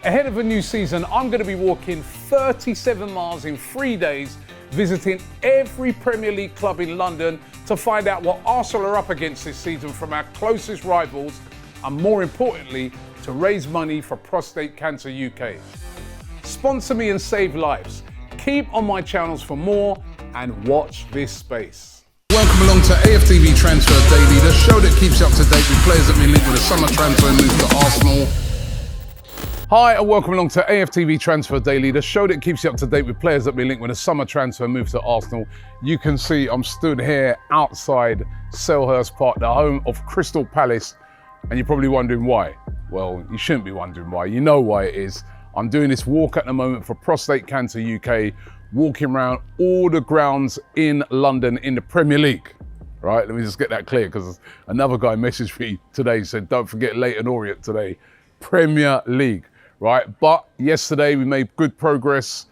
Ahead of a new season, I'm going to be walking 37 miles in 3 days, visiting every Premier League club in London to find out what Arsenal are up against this season from our closest rivals, and more importantly, to raise money for Prostate Cancer UK. Sponsor me and save lives. Keep on my channels for more and watch this space. Welcome along to AFTV Transfer Daily, the show that keeps you up to date with players that have been linked with a summer transfer move to Arsenal. Hi and welcome along to AFTV Transfer Daily, the show that keeps you up to date with players that have been linked with a summer transfer move to Arsenal. You can see I'm stood here outside Selhurst Park, the home of Crystal Palace, and you're probably wondering why. Well, you shouldn't be wondering why. You know why it is. I'm doing this walk at the moment for Prostate Cancer UK, walking around all the grounds in London in the Premier League. Right, let me just get that clear, because another guy messaged me today, said don't forget Leyton Orient today. Premier League. Right, but yesterday we made good progress.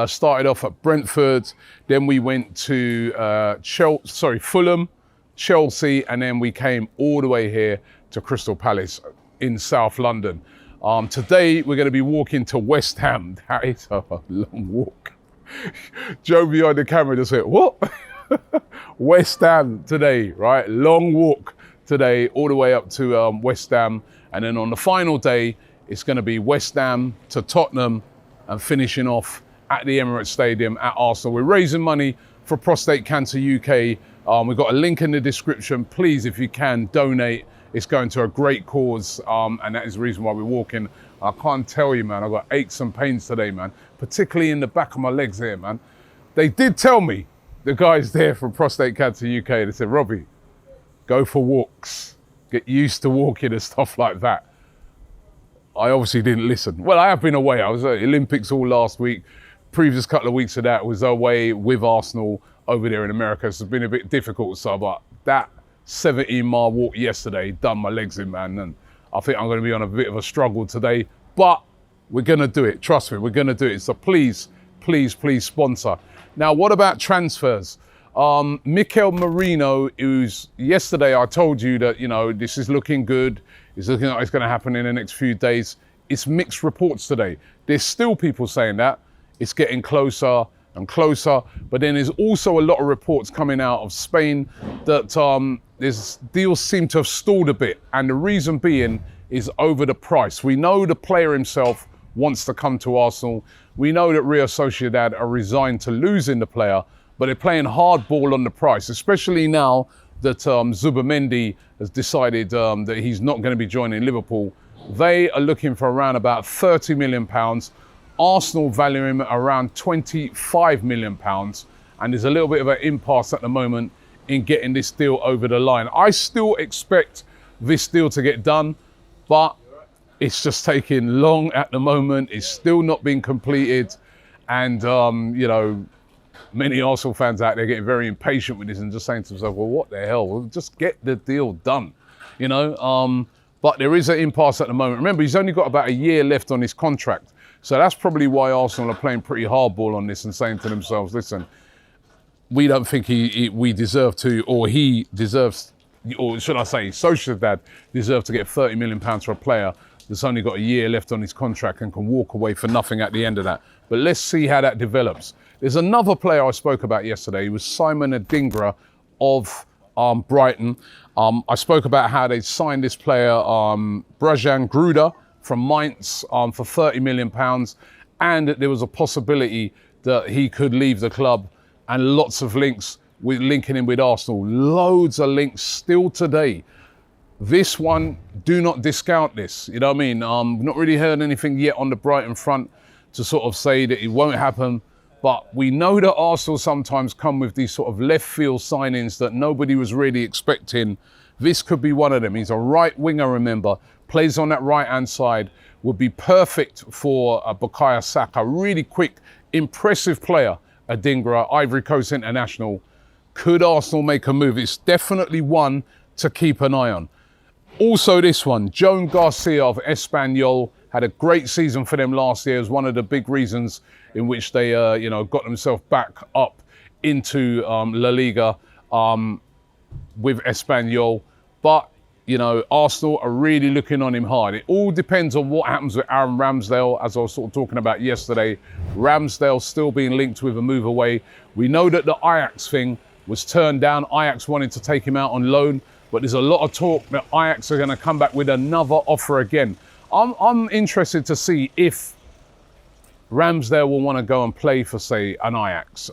Started off at Brentford, then we went to Fulham, Chelsea, and then we came all the way here to Crystal Palace in South London. Today we're going to be walking to West Ham. That is a long walk. Joe behind the camera just said, "What?" West Ham today, right? Long walk today, all the way up to West Ham, and then on the final day, it's going to be West Ham to Tottenham and finishing off at the Emirates Stadium at Arsenal. We're raising money for Prostate Cancer UK. We've got a link in the description. Please, if you can, donate. It's going to a great cause, and that is the reason why we're walking. I can't tell you, man, I've got aches and pains today, man, particularly in the back of my legs here, man. They did tell me, the guys there from Prostate Cancer UK, they said, "Robbie, go for walks. Get used to walking and stuff like that." I obviously didn't listen. Well, I have been away. I was at the Olympics all last week. Previous couple of weeks of that was away with Arsenal over there in America. So it's been a bit difficult. So, but that 17-mile walk yesterday done my legs in, man. And I think I'm going to be on a bit of a struggle today. But we're going to do it. Trust me, we're going to do it. So please, please, please sponsor. Now, what about transfers? Mikel Merino, who's yesterday I told you that, you know, this is looking good. It's looking like it's going to happen in the next few days. It's mixed reports today. There's still people saying that it's getting closer and closer, but then there's also a lot of reports coming out of Spain that there's deals seem to have stalled a bit, and the reason being is over the price. We know the player himself wants to come to Arsenal. We know that Real Sociedad are resigned to losing the player, but they're playing hardball on the price, especially now that Zubimendi has decided that he's not going to be joining Liverpool. They are looking for around about £30 million. Arsenal value him at around £25 million. And there's a little bit of an impasse at the moment in getting this deal over the line. I still expect this deal to get done, but it's just taking long at the moment. It's still not been completed. And, you know, many Arsenal fans out there getting very impatient with this and just saying to themselves, well, what the hell? Well, just get the deal done, you know? But there is an impasse at the moment. Remember, he's only got about a year left on his contract. So that's probably why Arsenal are playing pretty hardball on this and saying to themselves, listen, we don't think we deserve to, or he deserves, or should I say, Sociedad deserve to get £30 million for a player that's only got a year left on his contract and can walk away for nothing at the end of that. But let's see how that develops. There's another player I spoke about yesterday. He was Simon Adingra of Brighton. I spoke about how they signed this player, Brajan Gruda, from Mainz for £30 million, and that there was a possibility that he could leave the club, and lots of links with linking him with Arsenal. Loads of links still today. This one, do not discount this. You know what I mean? Not really heard anything yet on the Brighton front to sort of say that it won't happen. But we know that Arsenal sometimes come with these sort of left field signings that nobody was really expecting. This could be one of them. He's a right winger, remember, plays on that right hand side, would be perfect for Bukayo Saka. Really quick, impressive player, Adingra, Ivory Coast international. Could Arsenal make a move? It's definitely one to keep an eye on. Also this one, Joan Garcia of Espanyol, had a great season for them last year. It was one of the big reasons in which they got themselves back up into La Liga with Espanyol. But you know, Arsenal are really looking on him hard. It all depends on what happens with Aaron Ramsdale, as I was sort of talking about yesterday. Ramsdale still being linked with a move away. We know that the Ajax thing was turned down. Ajax wanted to take him out on loan, but there's a lot of talk that Ajax are going to come back with another offer again. I'm interested to see if Ramsdale will want to go and play for, say, an Ajax.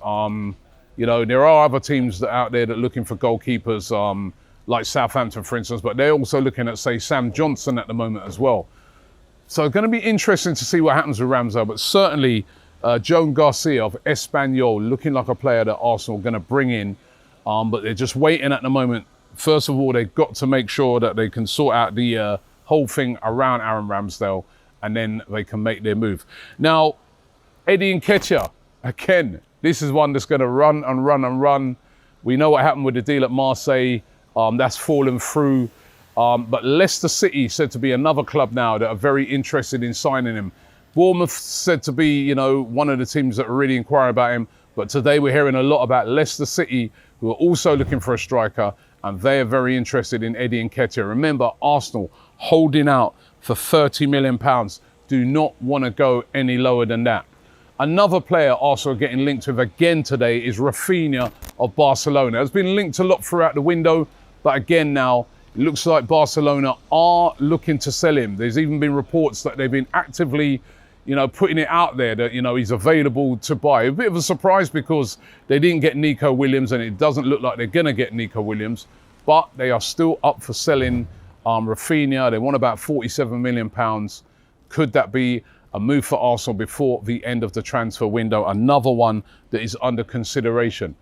You know, there are other teams that out there that are looking for goalkeepers, like Southampton, for instance, but they're also looking at, say, Sam Johnson at the moment as well. So it's going to be interesting to see what happens with Ramsdale, but certainly Joan Garcia of Espanyol looking like a player that Arsenal are going to bring in, but they're just waiting at the moment. First of all, they've got to make sure that they can sort out the whole thing around Aaron Ramsdale, and then they can make their move. Now, Eddie Nketiah, again, this is one that's going to run and run and run. We know what happened with the deal at Marseille. That's fallen through. But Leicester City said to be another club now that are very interested in signing him. Bournemouth said to be, you know, one of the teams that are really inquiring about him. But today we're hearing a lot about Leicester City, who are also looking for a striker, and they are very interested in Eddie Nketiah. Remember, Arsenal holding out for £30 million. Do not want to go any lower than that. Another player also getting linked with again today is Raphinha of Barcelona. Has been linked a lot throughout the window, but again now, it looks like Barcelona are looking to sell him. There's even been reports that they've been actively, you know, putting it out there that, you know, he's available to buy. A bit of a surprise because they didn't get Nico Williams, and it doesn't look like they're going to get Nico Williams, but they are still up for selling Raphinha. They want about £47 million. Could that be a move for Arsenal before the end of the transfer window? Another one that is under consideration.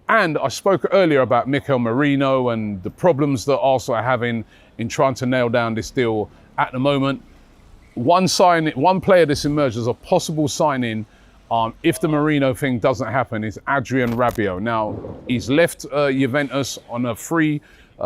And I spoke earlier about Mikel Merino and the problems that Arsenal are having in trying to nail down this deal at the moment. One player that's emerged as a possible signing, if the Merino thing doesn't happen, is Adrien Rabiot. Now, he's left Juventus on a free.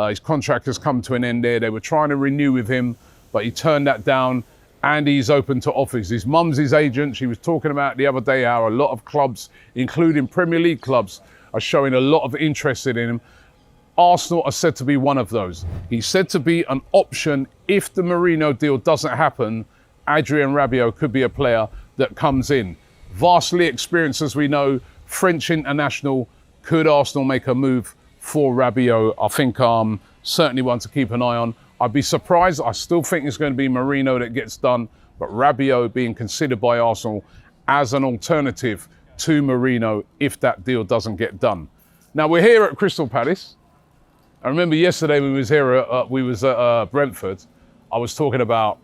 His contract has come to an end there. They were trying to renew with him, but he turned that down, and he's open to offers. His mum's his agent. She was talking about the other day how a lot of clubs, including Premier League clubs, are showing a lot of interest in him. Arsenal are said to be one of those. He's said to be an option if the Merino deal doesn't happen. Adrien Rabiot could be a player that comes in. Vastly experienced, as we know, French international. Could Arsenal make a move for Rabiot? I think certainly one to keep an eye on. I'd be surprised. I still think it's going to be Merino that gets done, but Rabiot being considered by Arsenal as an alternative to Merino if that deal doesn't get done. Now, we're here at Crystal Palace. I remember yesterday we was at Brentford. I was talking about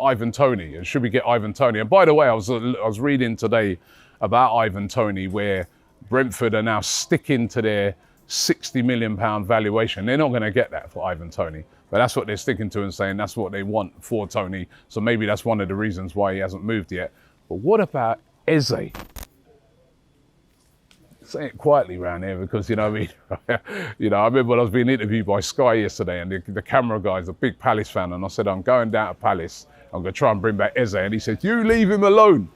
Ivan Toney, and should we get Ivan Toney? And by the way, I was reading today about Ivan Toney, where Brentford are now sticking to their £60 million valuation. They're not going to get that for Ivan Toney, but that's what they're sticking to and saying that's what they want for Toney. So maybe that's one of the reasons why he hasn't moved yet. But what about Eze? Say it quietly around here, because, you know what I mean? You know, I remember when I was being interviewed by Sky yesterday, and the camera guy's a big Palace fan, and I said, I'm going down to Palace. I'm going to try and bring back Eze. And he said, you leave him alone.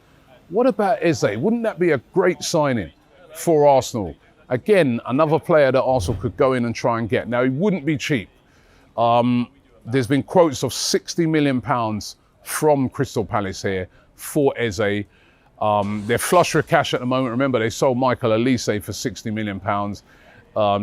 What about Eze? Wouldn't that be a great signing for Arsenal? Again, another player that Arsenal could go in and try and get. Now, he wouldn't be cheap. There's been quotes of £60 million from Crystal Palace here for Eze. They're flush with cash at the moment. Remember, they sold Michael Elise for £60 million.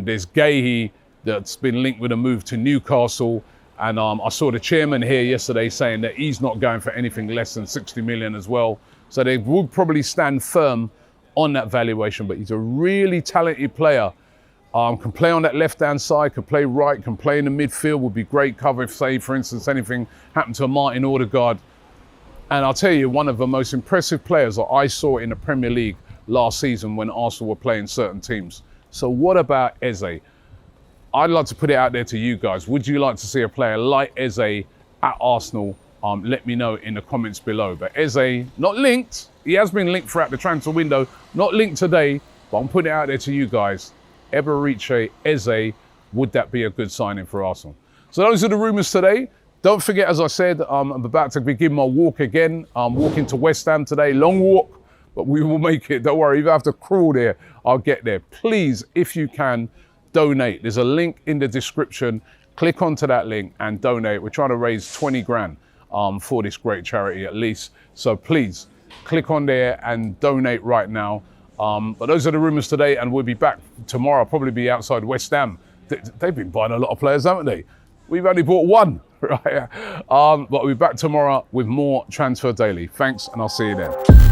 There's Gahey that's been linked with a move to Newcastle. And I saw the chairman here yesterday saying that he's not going for anything less than 60 million as well. So they would probably stand firm on that valuation, but he's a really talented player. Can play on that left-hand side, can play right, can play in the midfield, would be great cover if, say, for instance, anything happened to Martin Odegaard. And I'll tell you, one of the most impressive players that I saw in the Premier League last season when Arsenal were playing certain teams. So what about Eze? I'd like to put it out there to you guys. Would you like to see a player like Eze at Arsenal? Let me know in the comments below. But Eze, not linked. He has been linked throughout the transfer window. Not linked today, but I'm putting it out there to you guys. Eberechi Eze, would that be a good signing for Arsenal? So those are the rumours today. Don't forget, as I said, I'm about to begin my walk again. I'm walking to West Ham today. Long walk, but we will make it. Don't worry, if I have to crawl there, I'll get there. Please, if you can, donate. There's a link in the description click onto that link and donate. We're trying to raise 20 grand for this great charity at least. So please click on there and donate right now. But those are the rumours today, and we'll be back tomorrow. I'll probably be outside West Ham. They've been buying a lot of players, haven't they? We've only bought one, right? But we'll be back tomorrow with more Transfer Daily. Thanks, and I'll see you then.